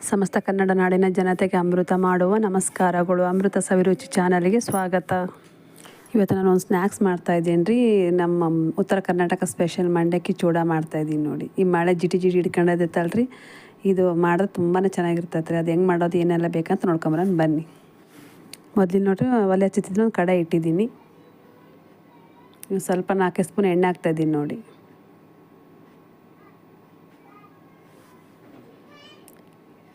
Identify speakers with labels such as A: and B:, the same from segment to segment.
A: ಸಮಸ್ತ ಕನ್ನಡ ನಾಡಿನ ಜನತೆಗೆ ಅಮೃತ ಮಾಡುವ ನಮಸ್ಕಾರಗಳು. ಅಮೃತ ಸವಿರುಚಿ ಚಾನಲ್ಗೆ ಸ್ವಾಗತ. ಇವತ್ತು ನಾನು ಒಂದು ಸ್ನ್ಯಾಕ್ಸ್ ಮಾಡ್ತಾಯಿದ್ದೀನಿ ರೀ. ನಮ್ಮ ಉತ್ತರ ಕರ್ನಾಟಕ ಸ್ಪೆಷಲ್ ಮಂಡಕ್ಕಿ ಚೂಡ ಮಾಡ್ತಾಯಿದ್ದೀನಿ ನೋಡಿ. ಈ ಮಳೆ ಜಿಟಿ ಹಿಡ್ಕೊಂಡೈತಲ್ರಿ, ಇದು ಮಾಡೋದು ತುಂಬಾ ಚೆನ್ನಾಗಿರ್ತೈತೆ ರೀ. ಅದು ಹೆಂಗೆ ಮಾಡೋದು ಏನೆಲ್ಲ ಬೇಕಂತ ನೋಡ್ಕೊಂಬರೋಣ ಬನ್ನಿ. ಮೊದಲು ನೋಡ್ರಿ, ಒಲೆ ಹಚ್ಚಿದ್ದು ಒಂದು ಕಡೆ ಇಟ್ಟಿದ್ದೀನಿ. ಸ್ವಲ್ಪ 4 ಸ್ಪೂನ್ ಎಣ್ಣೆ ಹಾಕ್ತಾಯಿದ್ದೀನಿ ನೋಡಿ.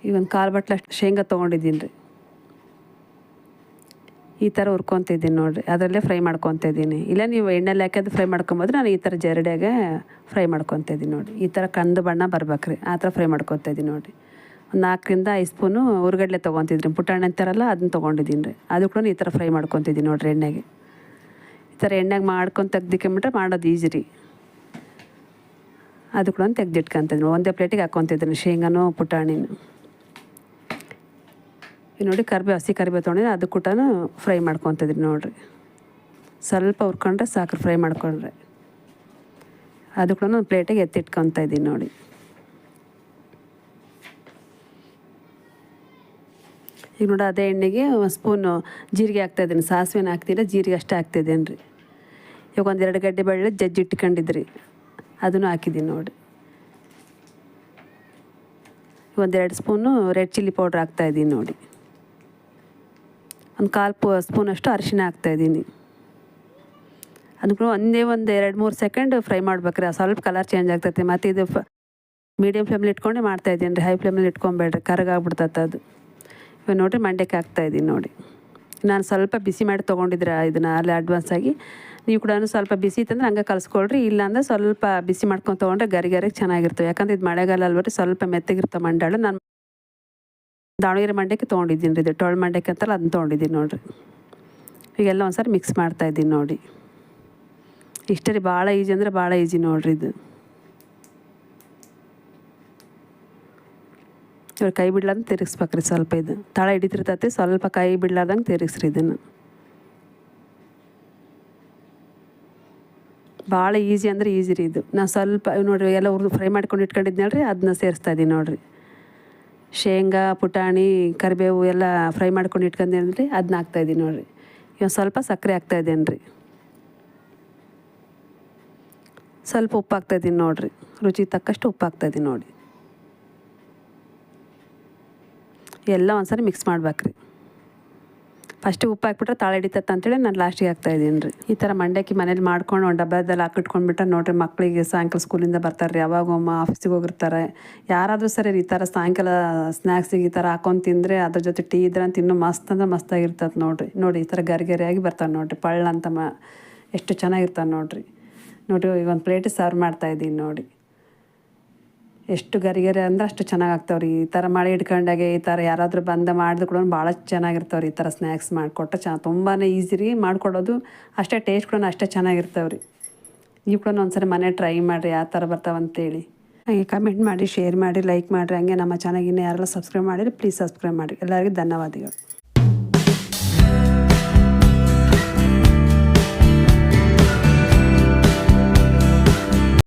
A: ಈ ಒಂದು 1/4 ಬಟ್ಲಷ್ಟು ಶೇಂಗಾ ತೊಗೊಂಡಿದ್ದೀನಿ ರೀ. ಈ ಥರ ಹುರ್ಕೊತಿದ್ದೀನಿ ನೋಡಿರಿ. ಅದರಲ್ಲೇ ಫ್ರೈ ಮಾಡ್ಕೊತಿದ್ದೀನಿ. ಇಲ್ಲ ನೀವು ಎಣ್ಣೆಲ್ಲಿ ಹಾಕಿದ್ದು ಫ್ರೈ ಮಾಡ್ಕೊಬೋದ್ರೆ, ನಾನು ಈ ಥರ ಜರಡಿಯಾಗೆ ಫ್ರೈ ಮಾಡ್ಕೊತಿದ್ದೀನಿ ನೋಡಿ. ಈ ಥರ ಕಂದು ಬಣ್ಣ ಬರ್ಬೇಕ್ರಿ, ಆ ಥರ ಫ್ರೈ ಮಾಡ್ಕೊತಿದ್ದೀನಿ ನೋಡಿ. ಒಂದು 4ರಿಂದ 5 ಸ್ಪೂನು ಹುರ್ಗಡ್ಲೆ ತೊಗೊತಿದ್ರಿ, ಪುಟಾಣಿ ಅಂತಾರಲ್ಲ ಅದನ್ನ ತೊಗೊಂಡಿದ್ದೀನಿ ರೀ. ಅದು ಕೂಡ ಈ ಥರ ಫ್ರೈ ಮಾಡ್ಕೊತಿದ್ದೀನಿ ನೋಡಿರಿ ಎಣ್ಣೆಗೆ. ಈ ಥರ ಎಣ್ಣೆಗೆ ಮಾಡ್ಕೊಂಡು ತೆಗ್ದಿಕೊಂಬಿಟ್ರೆ ಮಾಡೋದು ಈಜಿ ರೀ. ಅದು ಕೂಡ ತೆಗ್ದಿಟ್ಕೊತಿದ್ದೀನಿ. ಒಂದೇ ಪ್ಲೇಟಿಗೆ ಹಾಕ್ಕೊತಿದ್ದೀನಿ ಶೇಂಗಾನು ಪುಟಾಣಿನೂ. ನೋಡಿ, ಹಸಿ ಕರಿಬೇವು ತೊಗೊಂಡಿದ್ರೆ ಅದು ಕೂಡ ಫ್ರೈ ಮಾಡ್ಕೊತಿದ್ರಿ ನೋಡಿರಿ. ಸ್ವಲ್ಪ ಹುರ್ಕೊಂಡ್ರೆ ಸಾಕು, ಫ್ರೈ ಮಾಡ್ಕೊಂಡ್ರೆ. ಅದು ಕೂಡ ಒಂದು ಪ್ಲೇಟಿಗೆ ಎತ್ತಿಟ್ಕೊತಾ ಇದ್ದೀನಿ ನೋಡಿ. ಈಗ ನೋಡಿ, ಅದೇ ಎಣ್ಣೆಗೆ 1 ಸ್ಪೂನು ಜೀರಿಗೆ ಹಾಕ್ತಾಯಿದ್ದೀನಿ. ಸಾಸಿವೆನ ಹಾಕ್ತಿಲ್ಲ, ಜೀರಿಗೆ ಅಷ್ಟೇ ಹಾಕ್ತಿದ್ದೇನೆ ರೀ. ಇವಾಗ 1-2 ಗಡ್ಡೆ ಬೆಳ್ಳುಳ್ಳಿ ಜಜ್ಜಿ ಇಟ್ಕೊಂಡಿದ್ರಿ, ಅದನ್ನು ಹಾಕಿದ್ದೀನಿ ನೋಡಿ. 1-2 ಸ್ಪೂನು ರೆಡ್ ಚಿಲ್ಲಿ ಪೌಡ್ರ್ ಹಾಕ್ತಾಯಿದ್ದೀನಿ ನೋಡಿ. ಒಂದು 1/4 ಸ್ಪೂನಷ್ಟು ಅರಿಶಿನ ಹಾಕ್ತಾಯಿದ್ದೀನಿ. ಅದಕ್ಕೂ ಒಂದೇ 2-3 ಸೆಕೆಂಡ್ ಫ್ರೈ ಮಾಡ್ಬೇಕ್ರಿ. ಸ್ವಲ್ಪ ಕಲರ್ ಚೇಂಜ್ ಆಗ್ತೈತೆ. ಮತ್ತು ಇದು ಮೀಡಿಯಮ್ ಫ್ಲೇಮಲ್ಲಿ ಇಟ್ಕೊಂಡೆ ಮಾಡ್ತಾಯಿದ್ದೀನಿ ರೀ. ಹೈ ಫ್ಲೇಮಲ್ಲಿ ಇಟ್ಕೊಬೇಡ್ರಿ, ಕರಗಾಗ್ಬಿಡ್ತೈತೆ ಅದು. ಇವಾಗ ನೋಡಿರಿ, ಮಂಡಕ್ಕಿ ಹಾಕ್ತಾಯಿದ್ದೀನಿ ನೋಡಿ. ನಾನು ಸ್ವಲ್ಪ ಬಿಸಿ ಮಾಡಿ ತೊಗೊಂಡಿದ್ರೆ ಇದನ್ನು ಅಲ್ಲಿ ಅಡ್ವಾನ್ಸಾಗಿ. ನೀವು ಕೂಡ ಸ್ವಲ್ಪ ಬಿಸಿ ಇತ್ತಂದ್ರೆ ಹಂಗೆ ಕಲಿಸ್ಕೊಳ್ರಿ. ಇಲ್ಲಾಂದ್ರೆ ಸ್ವಲ್ಪ ಬಿಸಿ ಮಾಡ್ಕೊಂಡು ತೊಗೊಂಡ್ರೆ ಗರಿಗೆ ಚೆನ್ನಾಗಿರ್ತವೆ. ಯಾಕಂದ್ರೆ ಇದು ಮಳೆಗಾಲ ಅಲ್ವರಿ, ಸ್ವಲ್ಪ ಮೆತ್ತಗಿರ್ತವೆ ಮಂಡಾಳು. ನಾನು ದಾವಣಗೆರೆ ಮಂಡಕ್ಕಿ ತೊಗೊಂಡಿದ್ದೀನಿ ರೀ. ಇದು ಟೊಳ್ಳು ಮಂಡಕ್ಕಿ ಅಂತಲ್ಲ, ಅದನ್ನ ತೊಗೊಂಡಿದ್ದೀನಿ ನೋಡಿರಿ. ಈಗೆಲ್ಲ ಒಂದ್ಸರಿ ಮಿಕ್ಸ್ ಮಾಡ್ತಾಯಿದ್ದೀನಿ ನೋಡಿ. ಇಷ್ಟೇ ರೀ, ಭಾಳ ಈಜಿ ಅಂದರೆ ಭಾಳ ಈಜಿ ನೋಡಿರಿ ಇದು. ಇವಾಗ ಕೈ ಬಿಡ್ಲಾರ್ದಂಗೆ ತಿರುಗಿಸ್ಬೇಕ್ರಿ. ಸ್ವಲ್ಪ ಇದು ತಳ ಹಿಡಿತಿರ್ತೈತಿ, ಸ್ವಲ್ಪ ಕೈ ಬಿಡ್ಲಾರ್ದಂಗೆ ತಿರುಗಿಸ್ರಿ ಇದನ್ನು. ಭಾಳ ಈಸಿ ಅಂದರೆ ಈಸಿ ರೀ ಇದು. ನಾನು ಸ್ವಲ್ಪ ನೋಡಿರಿ ಎಲ್ಲ ಫ್ರೈ ಮಾಡ್ಕೊಂಡು ಇಟ್ಕೊಂಡಿದ್ನಲ್ಲ ರೀ, ಅದನ್ನ ಸೇರಿಸ್ತಾ ಇದ್ದೀನಿ ನೋಡಿರಿ. ಶೇಂಗಾ ಪುಟಾಣಿ ಕರಿಬೇವು ಎಲ್ಲ ಫ್ರೈ ಮಾಡ್ಕೊಂಡು ಇಟ್ಕೊಂಡಿದ್ದೀನಿ ರೀ, ಅದನ್ನ ಹಾಕ್ತಾಯಿದ್ದೀನಿ ನೋಡಿರಿ. ಇವಾಗ ಸ್ವಲ್ಪ ಸಕ್ಕರೆ ಹಾಕ್ತಾಯಿದ್ದೀನಿ ರೀ. ಸ್ವಲ್ಪ ಉಪ್ಪು ಹಾಕ್ತಾಯಿದ್ದೀನಿ ನೋಡಿರಿ. ರುಚಿಗೆ ತಕ್ಕಷ್ಟು ಉಪ್ಪು ಹಾಕ್ತಾಯಿದ್ದೀನಿ ನೋಡಿ. ಎಲ್ಲ ಒಂದ್ಸರಿ ಮಿಕ್ಸ್ ಮಾಡ್ಬೇಕ್ರಿ. ಫಸ್ಟಿಗೆ ಉಪ್ಪು ಹಾಕ್ಬಿಟ್ರೆ ತಾಳ ಹಿಡಿತತ್ತೆ ಅಂತೇಳಿ ನಾನು ಲಾಸ್ಟಿಗೆ ಹಾಕ್ತಾಯಿದ್ದೀನಿ ರೀ. ಈ ಥರ ಮಂಡಕ್ಕಿ ಮನೇಲಿ ಮಾಡ್ಕೊಂಡು ಒಂದು ಡಬ್ಬದಲ್ಲಿ ಹಾಕಿಟ್ಕೊಂಡ್ಬಿಟ್ರೆ ನೋಡಿರಿ, ಮಕ್ಕಳಿಗೆ ಸಾಯಂಕಾಲ ಸ್ಕೂಲಿಂದ ಬರ್ತಾರೆ ರೀ, ಯಾವಾಗೊಮ್ಮ ಆಫೀಸಿಗೆ ಹೋಗಿರ್ತಾರೆ. ಯಾರಾದರೂ ಸರಿ ಈ ಥರ ಸಾಯಂಕಾಲ ಸ್ನ್ಯಾಕ್ಸಿಗೆ ಈ ಥರ ಹಾಕೊಂಡು ತಿಂದರೆ ಅದ್ರ ಜೊತೆ ಟೀ ಇದ್ರೆ ಅಂತ ಇನ್ನೂ ಮಸ್ತ್ ಅಂದ್ರೆ ಮಸ್ತಾಗಿರ್ತದೆ ನೋಡಿರಿ. ನೋಡಿ, ಈ ಥರ ಗರಿಗರಿಯಾಗಿ ಬರ್ತಾವೆ ನೋಡಿರಿ, ಪಳ್ಳ ಅಂತ ಎಷ್ಟು ಚೆನ್ನಾಗಿರ್ತಾವೆ ನೋಡಿರಿ. ನೋಡಿ, ಈಗ ಒಂದು ಪ್ಲೇಟಿಗೆ ಸರ್ವ್ ಮಾಡ್ತಾಯಿದ್ದೀನಿ ನೋಡಿ. ಎಷ್ಟು ಗರಿಗರಿ ಅಂದ್ರೆ ಅಷ್ಟು ಚೆನ್ನಾಗಿ ಆಗ್ತಾವ್ರಿ. ಈ ಥರ ಮಳೆ ಹಿಡ್ಕೊಂಡಾಗೆ ಈ ಥರ ಯಾರಾದರೂ ಮಾಡಿದ್ರು ಕೂಡ ಭಾಳ ಚೆನ್ನಾಗಿರ್ತಾವ್ರಿ. ಈ ಥರ ಸ್ನ್ಯಾಕ್ಸ್ ಮಾಡಿಕೊಟ್ರೆ ತುಂಬಾ ಈಸಿ ರೀ ಮಾಡಿಕೊಡೋದು. ಅಷ್ಟೇ ಟೇಸ್ಟ್ ಕೂಡ ಅಷ್ಟೇ ಚೆನ್ನಾಗಿರ್ತಾವ್ರಿ. ನೀವು ಕೂಡ ಒಂದ್ಸರಿ ಮನೆ ಟ್ರೈ ಮಾಡಿರಿ, ಯಾವ ಥರ ಬರ್ತಾವಂತೇಳಿ. ಹಾಗೆ ಕಮೆಂಟ್ ಮಾಡಿ, ಶೇರ್ ಮಾಡಿ, ಲೈಕ್ ಮಾಡಿರಿ. ಹಂಗೆ ನಮ್ಮ ಚಾನಲ್ಗಿನ್ನ ಯಾರೆಲ್ಲ ಸಬ್ಸ್ಕ್ರೈಬ್ ಮಾಡಿರಿ, ಪ್ಲೀಸ್ ಸಬ್ಸ್ಕ್ರೈಬ್ ಮಾಡಿರಿ. ಎಲ್ಲರಿಗೂ ಧನ್ಯವಾದಗಳು.